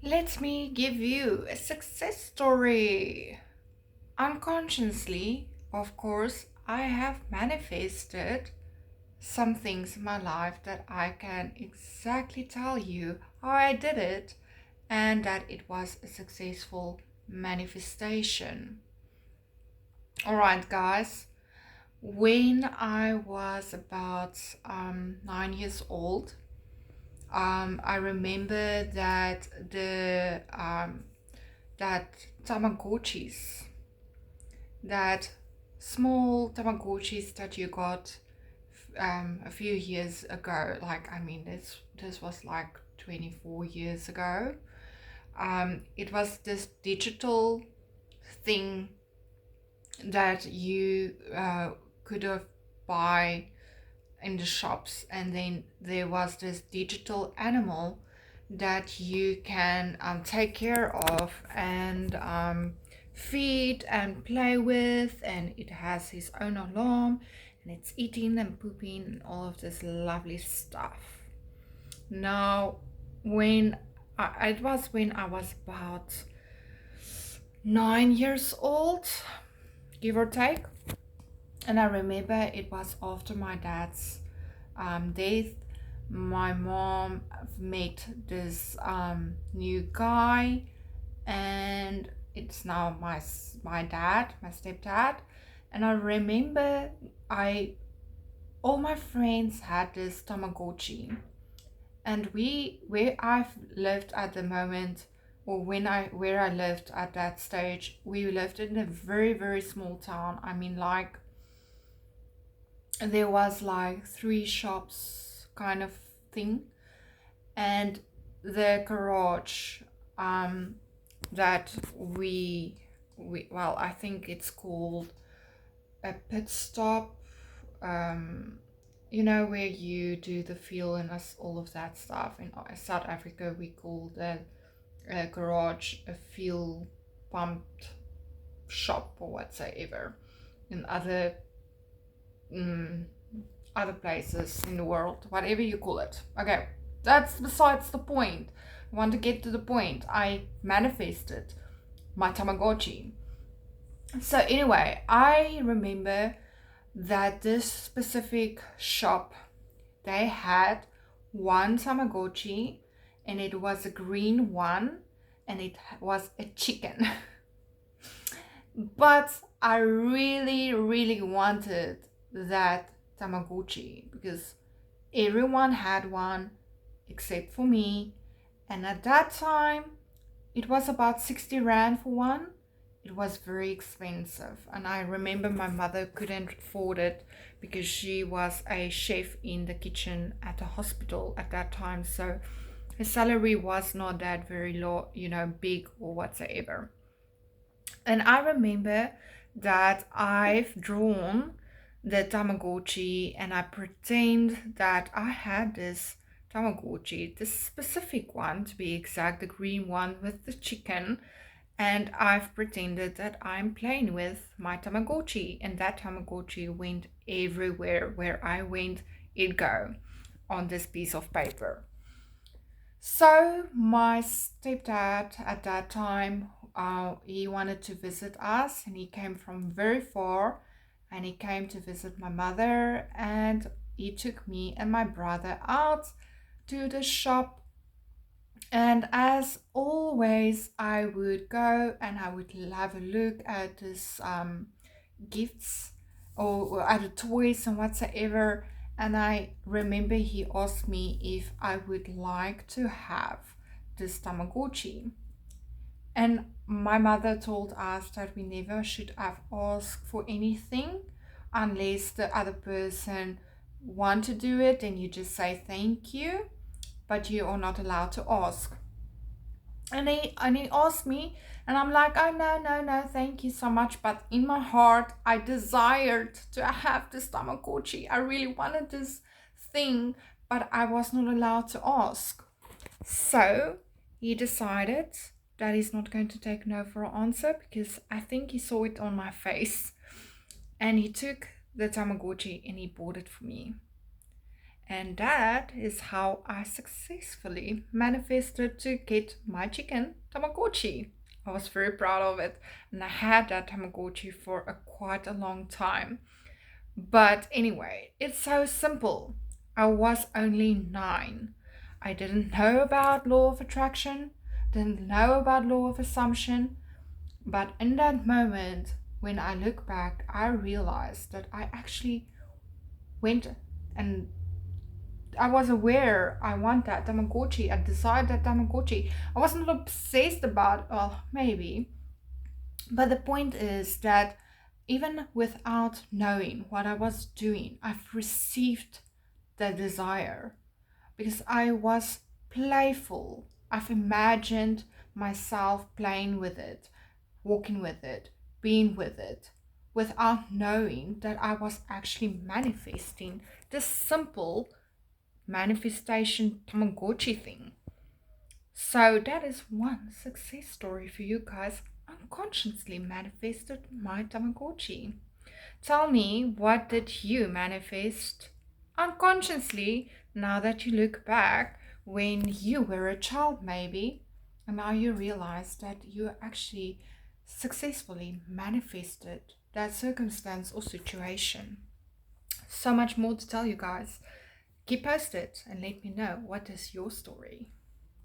Let me give you a success story. Unconsciously, of course, I have manifested some things in my life that I can exactly tell you how I did it and that it was a successful manifestation. Alright, guys, when I was about 9 years old, I remember that that Tamagotchis, that small Tamagotchis that you got a few years ago. Like, I mean, this was like 24 years ago. It was this digital thing that you could have buy in the shops, and then there was this digital animal that you can take care of and feed and play with, and it has his own alarm, and it's eating and pooping and all of this lovely stuff. Now, it was when I was about 9 years old, give or take. And I remember it was after my dad's death. My mom met this new guy, and it's now my dad, my stepdad. And I remember all my friends had this Tamagotchi, and where I've lived at the moment, or where I lived at that stage, we lived in a very, very small town. I mean, like, there was like three shops kind of thing, and the garage um that I think it's called a pit stop, where you do the fuel and all of that stuff. In South Africa we call the garage a fuel pumped shop or whatsoever. In mm, other places in the world, whatever you call it. Okay, that's besides the point. I want to get to the point. I manifested my Tamagotchi. So anyway, I remember that this specific shop, they had one Tamagotchi, and it was a green one, and it was a chicken. But I really, really wanted that Tamagotchi because everyone had one except for me. And at that time, it was about 60 Rand for one. It was very expensive. And I remember my mother couldn't afford it because she was a chef in the kitchen at a hospital at that time. So her salary was not that very low, big or whatsoever. And I remember that I've drawn the Tamagotchi, and I pretend that I had this Tamagotchi, this specific one to be exact, the green one with the chicken. And I've pretended that I'm playing with my Tamagotchi, and that Tamagotchi went everywhere where I went, it'd go on this piece of paper. So my stepdad at that time, he wanted to visit us, and he came from very far, and he came to visit my mother, and he took me and my brother out to the shop. And as always, I would go and I would have a look at this gifts, or at the toys and whatsoever. And I remember he asked me if I would like to have this Tamagotchi. And my mother told us that we never should have asked for anything unless the other person want to do it, and you just say thank you, but you are not allowed to ask. And he asked me, and I'm like, oh, no, no, no, thank you so much. But in my heart, I desired to have this Tamagotchi. I really wanted this thing, but I was not allowed to ask. So he decided that he's not going to take no for an answer, because I think he saw it on my face. And he took the Tamagotchi and he bought it for me. And that is how I successfully manifested to get my chicken Tamagotchi. I was very proud of it, and I had that Tamagotchi for quite a long time. But anyway, it's so simple. I was only 9. I didn't know about law of attraction, didn't know about law of assumption, but in that moment, when I look back, I realized that I actually went and I was aware I want that Tamagotchi. I desired that Tamagotchi. I wasn't obsessed about, well, maybe. But the point is that even without knowing what I was doing, I've received the desire because I was playful. I've imagined myself playing with it, walking with it, being with it, without knowing that I was actually manifesting this simple manifestation Tamagotchi thing. So that is one success story for you guys. Unconsciously manifested my Tamagotchi. Tell me, what did you manifest unconsciously now that you look back when you were a child, maybe, and now you realize that you actually successfully manifested that circumstance or situation? So much more to tell you guys. Keep posted and let me know what is your story.